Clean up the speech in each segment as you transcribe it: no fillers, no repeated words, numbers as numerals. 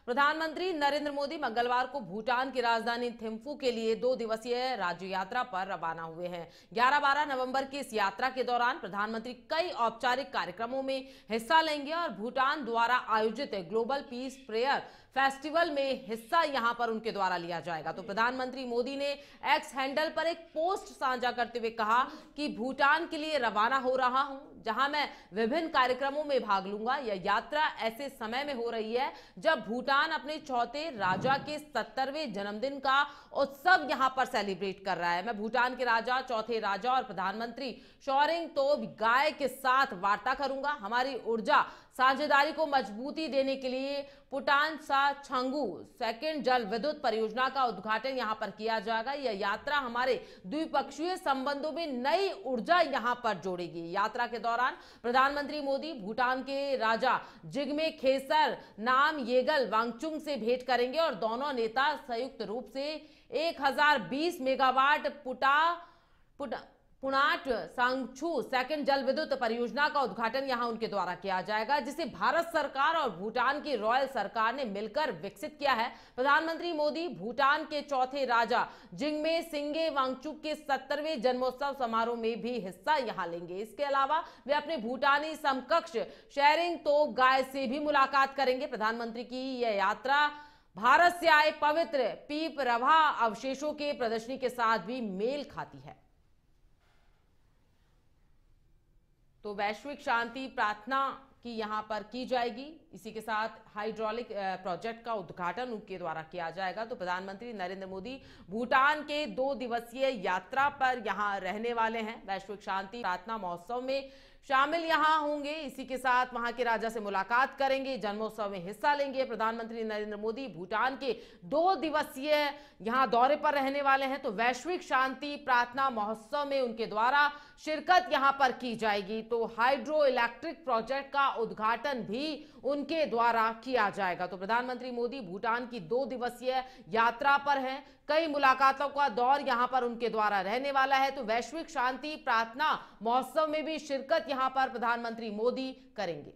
प्रधानमंत्री नरेंद्र मोदी मंगलवार को भूटान की राजधानी थिम्फू के लिए 2 दिवसीय राज्य यात्रा पर रवाना हुए हैं। 11-12 नवंबर की इस यात्रा के दौरान प्रधानमंत्री कई औपचारिक कार्यक्रमों में हिस्सा लेंगे और भूटान द्वारा आयोजित ग्लोबल पीस प्रेयर फेस्टिवल में हिस्सा यहां पर उनके द्वारा लिया जाएगा। तो प्रधानमंत्री मोदी ने एक्स हैंडल पर एक पोस्ट साझा करते हुए कहा कि भूटान के लिए रवाना हो रहा हूं, जहां मैं विभिन्न कार्यक्रमों में भाग लूंगा। यह यात्रा ऐसे समय में हो रही है जब भूटान अपने चौथे राजा के 70वें जन्मदिन का उत्सव यहां पर सेलिब्रेट कर रहा है। मैं भूटान के राजा, चौथे राजा और प्रधानमंत्री शोरिंग तोब्गाय के साथ वार्ता करूंगा। हमारी ऊर्जा साझेदारी को मजबूती देने के लिए पुटान सा छंगू सेकंड जल विद्युत परियोजना का उद्घाटन यहां पर किया जाएगा। यह यात्रा हमारे द्विपक्षीय संबंधों में नई ऊर्जा यहां पर जोड़ेगी। यात्रा के दौरान प्रधानमंत्री मोदी भूटान के राजा जिग्मे खेसर नाम येगल वांगचुंग से भेंट करेंगे और दोनों नेता संयुक्त रूप से 1020 मेगावाट पुनाट सांगछू सेकंड जल विद्युत परियोजना का उद्घाटन यहां उनके द्वारा किया जाएगा, जिसे भारत सरकार और भूटान की रॉयल सरकार ने मिलकर विकसित किया है। प्रधानमंत्री मोदी भूटान के चौथे राजा जिग्मे सिंगे वांगचुक के 70वें जन्मोत्सव समारोह में भी हिस्सा यहां लेंगे। इसके अलावा वे अपने भूटानी समकक्ष शेरिंग तोब्गाय से भी मुलाकात करेंगे। प्रधानमंत्री की यह यात्रा भारत से आए पवित्र पीप रभा अवशेषों के प्रदर्शनी के साथ भी मेल खाती है। तो वैश्विक शांति प्रार्थना की यहां पर की जाएगी। इसी के साथ हाइड्रोलिक प्रोजेक्ट का उद्घाटन उनके द्वारा किया जाएगा। तो प्रधानमंत्री नरेंद्र मोदी भूटान के 2 दिवसीय यात्रा पर यहां रहने वाले हैं। वैश्विक शांति प्रार्थना महोत्सव में शामिल यहां होंगे। इसी के साथ वहां के राजा से मुलाकात करेंगे, जन्मोत्सव में हिस्सा लेंगे। प्रधानमंत्री नरेंद्र मोदी भूटान के 2 दिवसीय यहां दौरे पर रहने वाले हैं। तो वैश्विक शांति प्रार्थना महोत्सव में उनके द्वारा शिरकत यहां पर की जाएगी। तो हाइड्रो इलेक्ट्रिक प्रोजेक्ट का उद्घाटन भी उनके द्वारा किया जाएगा। तो प्रधानमंत्री मोदी भूटान की 2 दिवसीय यात्रा पर हैं। कई मुलाकातों का दौर यहां पर उनके द्वारा रहने वाला है। तो वैश्विक शांति प्रार्थना महोत्सव में भी शिरकत यहां पर प्रधानमंत्री मोदी करेंगे।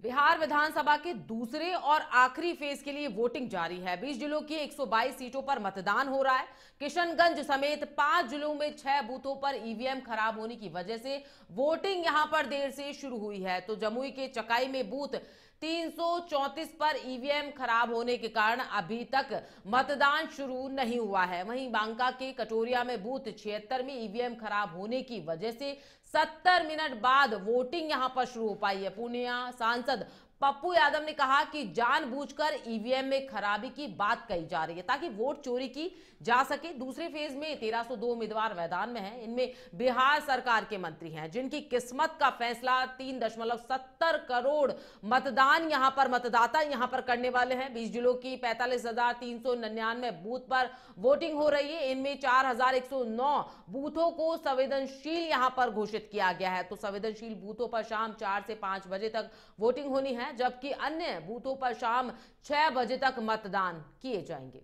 बिहार विधानसभा के दूसरे और आखिरी फेज के लिए वोटिंग जारी है। 20 जिलों की 122 सीटों पर मतदान हो रहा है। किशनगंज समेत 5 जिलों में 6 बूथों पर ईवीएम खराब होने की वजह से वोटिंग यहां पर देर से शुरू हुई है। तो जमुई के चकाई में बूथ 334 पर ईवीएम खराब होने के कारण अभी तक मतदान शुरू नहीं हुआ है। वहीं बांका के कटोरिया में बूथ 76 में ईवीएम खराब होने की वजह से 70 मिनट बाद वोटिंग यहां पर शुरू हो पाई है। पूर्णिया सांसद पप्पू यादव ने कहा कि जानबूझकर ईवीएम में खराबी की बात कही जा रही है ताकि वोट चोरी की जा सके। दूसरे फेज में 1302 उम्मीदवार मैदान में हैं। इनमें बिहार सरकार के मंत्री हैं, जिनकी किस्मत का फैसला 3.70 करोड़ मतदान यहां पर मतदाता यहां पर करने वाले हैं। 20 जिलों की 45,399 बूथ पर वोटिंग हो रही है। इनमें 4,109 बूथों को संवेदनशील यहां पर घोषित किया गया है। तो संवेदनशील बूथों पर शाम 4 से 5 बजे तक वोटिंग होनी है, जबकि अन्य बूथों पर शाम 6 बजे तक मतदान किए जाएंगे।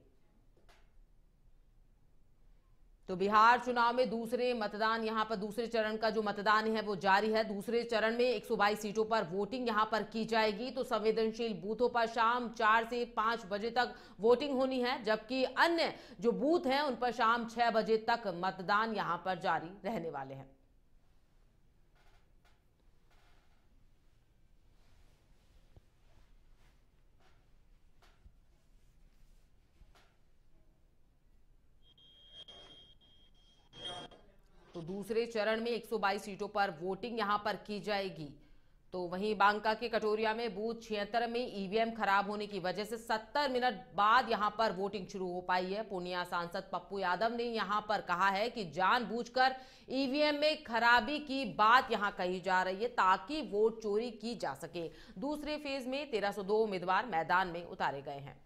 तो बिहार चुनाव में दूसरे मतदान यहां पर दूसरे चरण का जो मतदान है वो जारी है। दूसरे चरण में 122 सीटों पर वोटिंग यहां पर की जाएगी। तो संवेदनशील बूथों पर शाम 4 से 5 बजे तक वोटिंग होनी है, जबकि अन्य जो बूथ हैं उन पर शाम 6 बजे तक मतदान यहां पर जारी रहने वाले हैं। तो दूसरे चरण में 122 सीटों पर वोटिंग यहां पर की जाएगी। तो वहीं बांका के कटोरिया में बूथ 76 में ईवीएम खराब होने की वजह से 70 मिनट बाद यहां पर वोटिंग शुरू हो पाई है। पूर्णिया सांसद पप्पू यादव ने यहां पर कहा है कि जानबूझकर ईवीएम में खराबी की बात यहां कही जा रही है ताकि वोट चोरी की जा सके। दूसरे फेज में 1302 उम्मीदवार मैदान में उतारे गए हैं।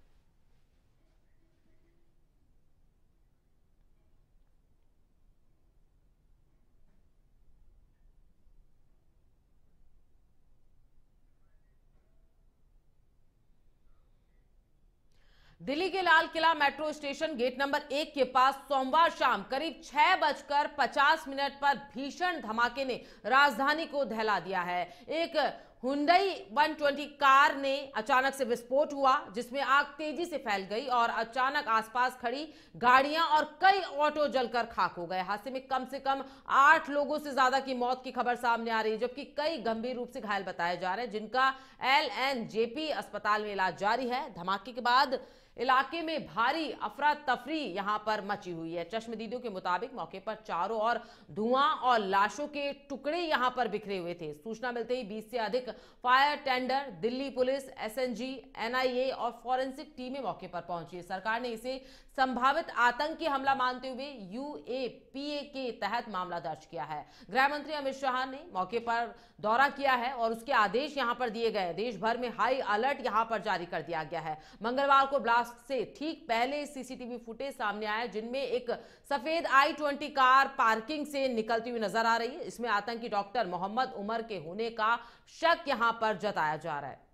दिल्ली के Lal Qila metro station gate number 1 के पास सोमवार शाम करीब 6:50 पर भीषण धमाके ने राजधानी को दहला दिया है। एक हुंडई 120 कार ने अचानक से विस्फोट हुआ, जिसमें आग तेजी से फैल गई और अचानक आसपास खड़ी गाड़ियां और कई ऑटो जलकर खाक हो गए। हादसे में कम से कम 8 लोगों से ज्यादा की मौत की खबर सामने आ रही है, जबकि कई गंभीर रूप से घायल बताए जा रहे हैं, जिनका LNJP अस्पताल में इलाज जारी है। धमाके के बाद इलाके में भारी अफरा तफरी यहां पर मची हुई है। चश्मदीदों के मुताबिक मौके पर चारों ओर धुआं और लाशों के टुकड़े यहां पर बिखरे हुए थे। सूचना मिलते ही 20 से अधिक fire tender, Delhi police, SNG, NIA और फॉरेंसिक टीमें मौके पर पहुंची। सरकार ने इसे संभावित आतंकी हमला मानते हुए UAPA के तहत मामला दर्ज किया है। गृह मंत्री अमित शाह ने मौके पर दौरा किया है और उसके आदेश यहां पर दिए गए। देश भर में हाई अलर्ट यहां पर जारी कर दिया गया है। मंगलवार को ब्लास्ट से ठीक पहले CCTV फुटेज सामने आया, जिनमें एक सफेद I-20 कार पार्किंग से निकलती हुई नजर आ रही है। इसमें आतंकी डॉक्टर मोहम्मद उमर के होने का शक यहां पर जताया जा रहा है।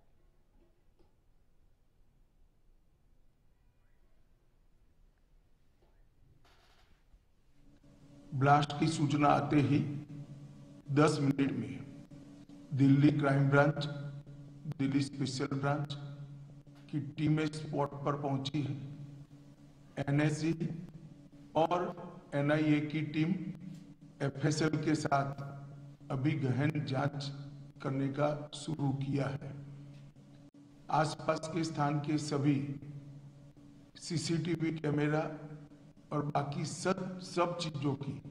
ब्लास्ट की सूचना आते ही 10 मिनट में Delhi crime branch, Delhi special branch की टीमें स्पॉट पर पहुंची है। NSG और NIA की टीम FSL के साथ अभी गहन जांच करने का शुरू किया है। आसपास के स्थान के सभी CCTV कैमरा और बाकी सब चीजों की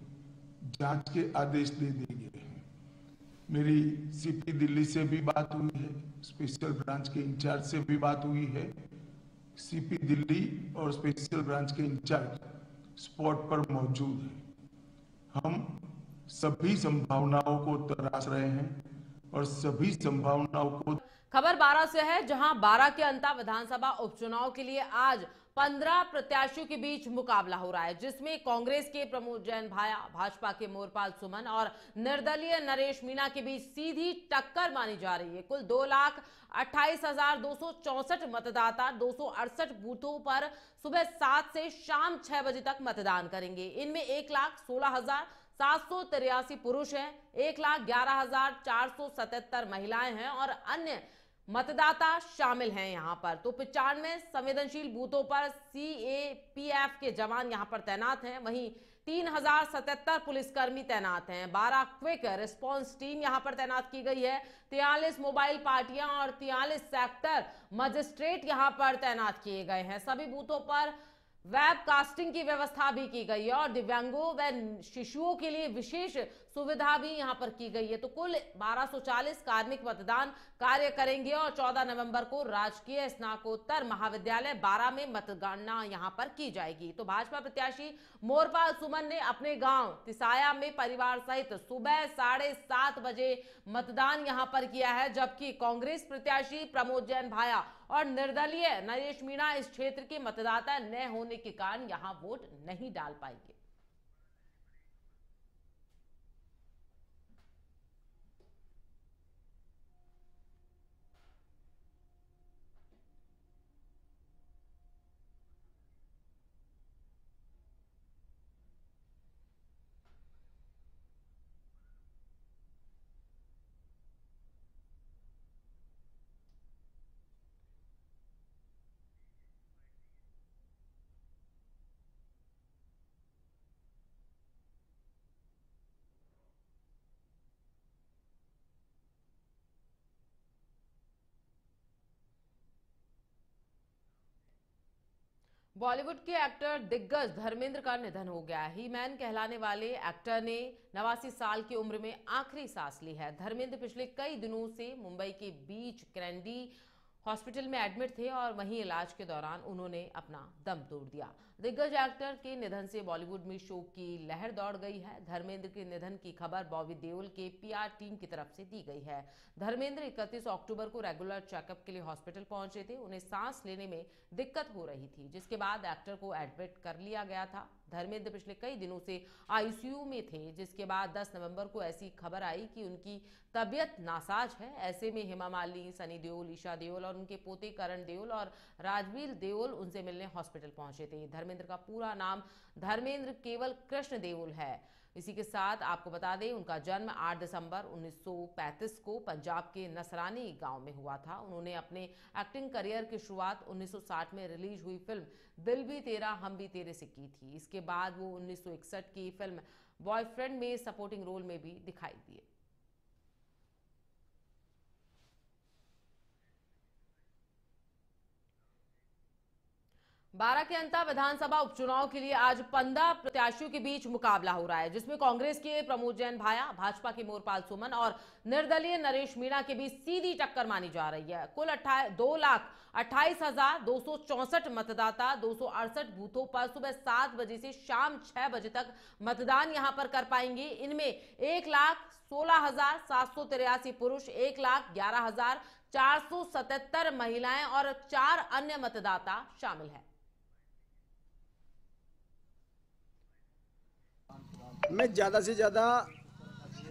जांच के आदेश दे दिए गए हैं। मेरी CP दिल्ली से भी बात हुई है, स्पेशल ब्रांच के इंचार्ज से भी बात हुई है। CP दिल्ली और स्पेशल ब्रांच के इंचार्ज स्पॉट पर मौजूद हैं। हम सभी संभावनाओं को तलाश रहे हैं और सभी संभावनाओं को। खबर 12 से है, जहां 12 के अंता विधानसभा उपचुनाव के लिए आज 15 प्रत्याशियों के बीच मुकाबला हो रहा है, जिसमें कांग्रेस के प्रमोद जैन भाया, भाजपा के मोरपाल सुमन और निर्दलीय नरेश मीणा के बीच सीधी टक्कर मानी जा रही है। कुल 2,28,264 मतदाता 268 बूथों पर सुबह 7 से शाम 6 बजे तक मतदान करेंगे। इनमें 1,16,783 पुरुष हैं, 1,11,477 महिलाएं हैं और अन्य मतदाता शामिल हैं यहां पर। तो 95 संवेदनशील बूथों पर CAPF के जवान यहां पर तैनात हैं। वहीं 3,077 पुलिसकर्मी तैनात हैं। 12 क्विक रिस्पांस टीम यहां पर तैनात की गई है। 43 मोबाइल पार्टियां और 43 सेक्टर मजिस्ट्रेट यहां पर तैनात किए गए हैं। सभी बूथों पर वेब कास्टिंग की व्यवस्था भी की गई है और दिव्यांगों व शिशुओं के लिए विशेष सुविधा भी यहां पर की गई है। तो कुल 1240 कार्मिक मतदान कार्य करेंगे और 14 नवंबर को राजकीय स्नातकोत्तर महाविद्यालय 12 में मतगणना यहां पर की जाएगी। तो भाजपा प्रत्याशी मोरपाल सुमन ने अपने गांव तिसाया में परिवार सहित सुबह 7:30 बजे मतदान यहां पर किया है, जबकि कांग्रेस प्रत्याशी प्रमोद जैन भाया और निर्दलीय नरेश मीणा इस क्षेत्र के मतदाता न होने के कारण यहां वोट नहीं डाल पाएंगे। बॉलीवुड के एक्टर दिग्गज धर्मेंद्र का निधन हो गया। ही मैन कहलाने वाले एक्टर ने 89 साल की उम्र में आखिरी सांस ली है। धर्मेंद्र पिछले कई दिनों से मुंबई के बीच कैंडी हॉस्पिटल में एडमिट थे और वहीं इलाज के दौरान उन्होंने अपना दम तोड़ दिया। दिग्गज एक्टर के निधन से बॉलीवुड में शोक की लहर दौड़ गई है। धर्मेंद्र के निधन की खबर बॉबी देओल के PR टीम की तरफ से दी गई है। धर्मेंद्र 31 अक्टूबर को रेगुलर चेकअप के लिए हॉस्पिटल पहुंचे थे। उन्हें सांस लेने में दिक्कत हो रही थी, जिसके बाद एक्टर को एडमिट कर लिया गया था। धर्मेंद्र पिछले कई दिनों से आईसीयू में थे, जिसके बाद 10 नवंबर को ऐसी खबर आई कि उनकी तबीयत नासाज है। ऐसे में हेमा मालिनी, सनी देओल, ईशा देओल और उनके पोते करण देओल और राजवीर देओल उनसे मिलने हॉस्पिटल पहुंचे थे। धर्मेंद्र का पूरा नाम धर्मेंद्र केवल कृष्ण देओल है। इसी के साथ आपको बता दें, उनका जन्म 8 दिसंबर 1935 को पंजाब के नसरानी गांव में हुआ था। उन्होंने अपने एक्टिंग करियर की शुरुआत 1960 में रिलीज हुई फिल्म दिल भी तेरा हम भी तेरे से की थी। इसके बाद वो 1961 की फिल्म बॉयफ्रेंड में सपोर्टिंग रोल में भी दिखाई दिए। बारां के अंता विधानसभा उपचुनाव के लिए आज 15 प्रत्याशियों के बीच मुकाबला हो रहा है, जिसमें कांग्रेस के प्रमोद जैन भाया, भाजपा के मोरपाल सुमन और निर्दलीय नरेश मीणा के बीच सीधी टक्कर मानी जा रही है। कुल 2,28,264 मतदाता 268 बूथों पर सुबह 7 बजे से शाम 6 बजे तक मतदान यहां पर कर पाएंगे। इनमें 1,16,783 पुरुष, 1,11,477 महिलाएं और 4 अन्य मतदाता शामिल हैं। मैं ज़्यादा से ज़्यादा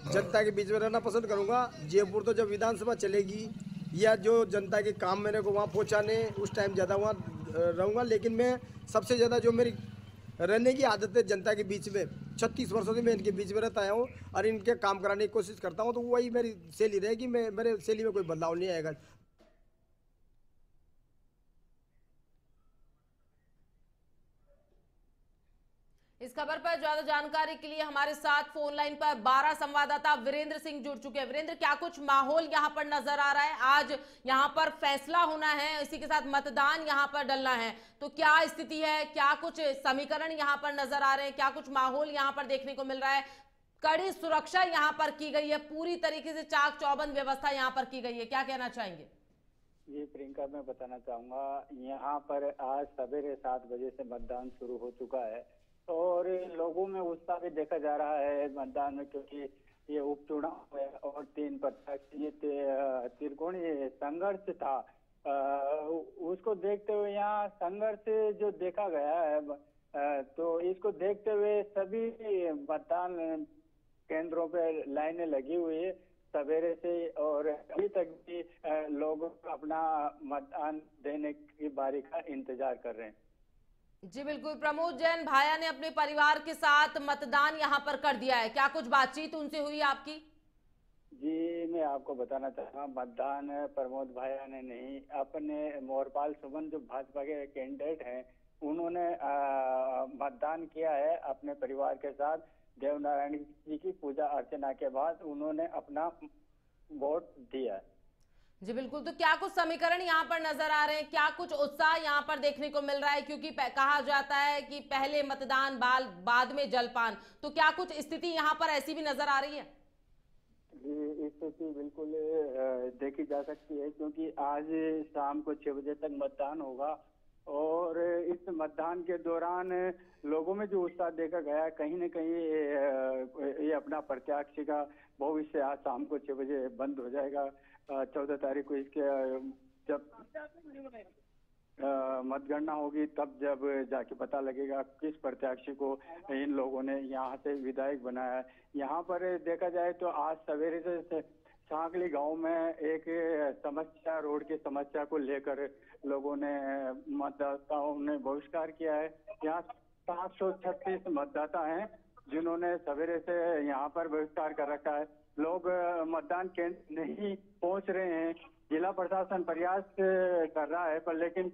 जनता के बीच में रहना पसंद करूंगा। जयपुर तो जब विधानसभा चलेगी या जो जनता के काम मेरे को वहाँ पहुँचाने, उस टाइम ज़्यादा वहाँ रहूँगा। लेकिन मैं सबसे ज़्यादा जो मेरी रहने की आदत है जनता के बीच में, 36 वर्षों से मैं इनके बीच में रहता आया हूँ और इनके काम कराने की कोशिश करता हूँ, तो वही मेरी शैली रहेगी। मेरे शैली में कोई बदलाव नहीं आएगा। इस खबर पर ज्यादा जानकारी के लिए हमारे साथ फोन लाइन पर बारां संवाददाता वीरेंद्र सिंह जुड़ चुके हैं। वीरेंद्र, क्या कुछ माहौल यहां पर नजर आ रहा है? आज यहां पर फैसला होना है, इसी के साथ मतदान यहां पर डलना है, तो क्या स्थिति है? क्या कुछ समीकरण यहां पर नजर आ रहे हैं? क्या कुछ माहौल यहां पर देखने को मिल रहा है? कड़ी सुरक्षा यहां पर की गई है, पूरी तरीके से चाक चौबंद व्यवस्था यहां पर की गई है, क्या कहना चाहेंगे? जी प्रियंका, मैं बताना चाहूंगा, यहाँ पर आज सवेरे 7 बजे से मतदान शुरू हो चुका है और लोगों में उत्साह भी देखा जा रहा है मतदान में, क्योंकि ये उपचुनाव है और 3 प्रत्याशी, ये त्रिकोणीय संघर्ष था। उसको देखते हुए यहाँ संघर्ष जो देखा गया है, तो इसको देखते हुए सभी मतदान केंद्रों पे लाइनें लगी हुई है सवेरे से, और अभी तक भी लोग अपना मतदान देने की बारी का इंतजार कर रहे हैं। जी बिल्कुल, प्रमोद जैन भाया ने अपने परिवार के साथ मतदान यहां पर कर दिया है, क्या कुछ बातचीत उनसे हुई आपकी? जी, मैं आपको बताना चाहूँगा, मतदान प्रमोद भाया ने नहीं, अपने मोरपाल सुमन जो भाजपा के कैंडिडेट हैं, उन्होंने मतदान किया है अपने परिवार के साथ। देवनारायण जी की पूजा अर्चना के बाद उन्होंने अपना वोट दिया। जी बिल्कुल, तो क्या कुछ समीकरण यहाँ पर नजर आ रहे हैं? क्या कुछ उत्साह यहाँ पर देखने को मिल रहा है? क्योंकि कहा जाता है कि पहले मतदान बाद में जलपान, तो क्या कुछ स्थिति यहाँ पर ऐसी भी नजर आ रही है? जी, स्थिति बिल्कुल देखी जा सकती है, क्योंकि आज शाम को 6 बजे तक मतदान होगा और इस मतदान के दौरान लोगों में जो उत्साह देखा गया, कहीं न कहीं ये अपना प्रत्याशी का भविष्य आज शाम को 6 बजे बंद हो जाएगा। 14 तारीख को इसके जब मतगणना होगी, तब जब जाके पता लगेगा किस प्रत्याशी को इन लोगों ने यहाँ से विधायक बनाया है। यहाँ पर देखा जाए तो आज सवेरे से सांकली गांव में एक समस्या, रोड की समस्या को लेकर लोगों ने, मतदाताओं ने बहिष्कार किया है। यहाँ 736 मतदाता हैं जिन्होंने सवेरे से यहाँ पर बहिष्कार कर रखा है। लोग मतदान केंद्र नहीं पहुँच रहे हैं। जिला प्रशासन प्रयास कर रहा है, पर लेकिन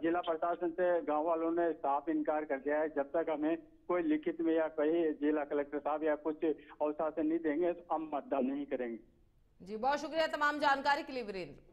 जिला प्रशासन से गांव वालों ने साफ इनकार कर दिया है। जब तक हमें कोई लिखित में या कहीं जिला कलेक्टर साहब या कुछ आश्वासन नहीं देंगे, तो हम मतदान नहीं करेंगे। जी बहुत शुक्रिया तमाम जानकारी के लिए वीरेंद्र।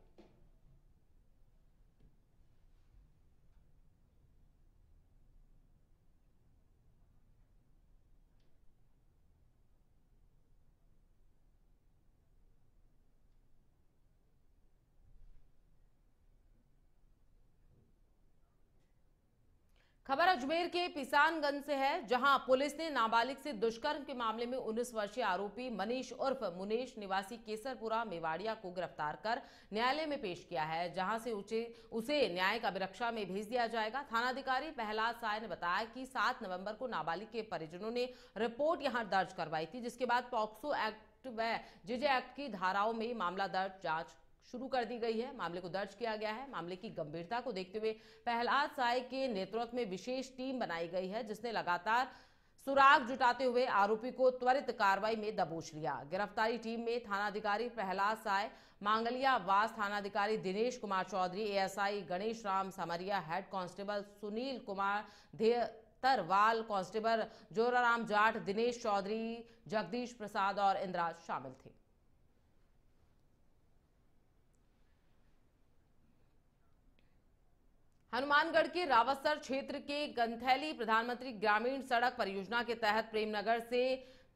खबर अजमेर के पिसानगंज से है, जहां पुलिस ने नाबालिग से दुष्कर्म के मामले में 19 वर्षीय आरोपी मनीष उर्फ मुनेश निवासी केसरपुरा मेवाड़िया को गिरफ्तार कर न्यायालय में पेश किया है, जहां से उसे न्यायिक अभिरक्षा में भेज दिया जाएगा। थानाधिकारी प्रहलाद साय ने बताया कि 7 नवंबर को नाबालिग के परिजनों ने रिपोर्ट यहां दर्ज करवाई थी, जिसके बाद पॉक्सो एक्ट व जेजे एक्ट की धाराओं में मामला दर्ज जांच शुरू कर दी गई है। मामले को दर्ज किया गया है। मामले की गंभीरता को देखते हुए प्रहलाद साय के नेतृत्व में विशेष टीम बनाई गई है, जिसने लगातार सुराग जुटाते हुए आरोपी को त्वरित कार्रवाई में दबोच लिया। गिरफ्तारी टीम में थानाधिकारी प्रहलाद साय, मांगलिया वास थानाधिकारी Dinesh Kumar Chaudhary, ASI Ganesh Ram Samariya, head constable Sunil Kumar Dhetarwal, constable Joraram Jat, Dinesh Chaudhary, Jagdish Prasad और इंद्राज शामिल थे। हनुमानगढ़ के रावतसर क्षेत्र के गंथैली प्रधानमंत्री ग्रामीण सड़क परियोजना के तहत प्रेमनगर से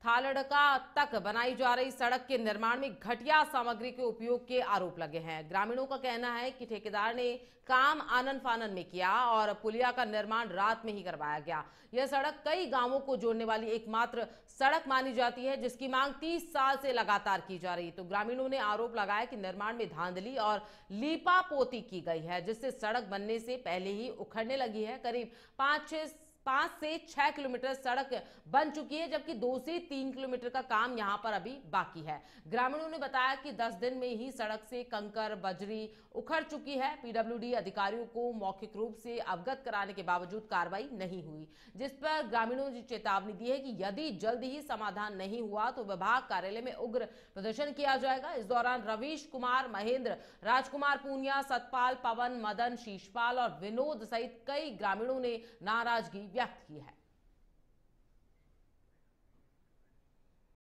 थालड़का तक बनाई जा रही सड़क के निर्माण में घटिया सामग्री के उपयोग के आरोप लगे हैं। ग्रामीणों का कहना है कि ठेकेदार ने काम आनन फानन में किया और पुलिया का निर्माण रात में ही करवाया गया। यह सड़क कई गांवों को जोड़ने वाली एकमात्र सड़क मानी जाती है, जिसकी मांग 30 साल से लगातार की जा रही। तो ग्रामीणों ने आरोप लगाया कि निर्माण में धांधली और लीपापोती की गई है, जिससे सड़क बनने से पहले ही उखड़ने लगी है। करीब 5 से 6 किलोमीटर सड़क बन चुकी है, जबकि 2 से 3 किलोमीटर का काम यहां पर अभी बाकी है। ग्रामीणों ने बताया कि 10 दिन में ही सड़क से कंकर बजरी उखड़ चुकी है। पीडब्ल्यूडी अधिकारियों को मौखिक रूप से अवगत कराने के बावजूद कार्रवाई नहीं हुई, जिस पर ग्रामीणों ने चेतावनी दी है कि यदि जल्द ही समाधान नहीं हुआ तो विभाग कार्यालय में उग्र प्रदर्शन किया जाएगा। इस दौरान रवीश कुमार, महेंद्र, राजकुमार पूनिया, सतपाल, पवन, मदन, शीशपाल और विनोद सहित कई ग्रामीणों ने नाराजगी व्यक्त की है।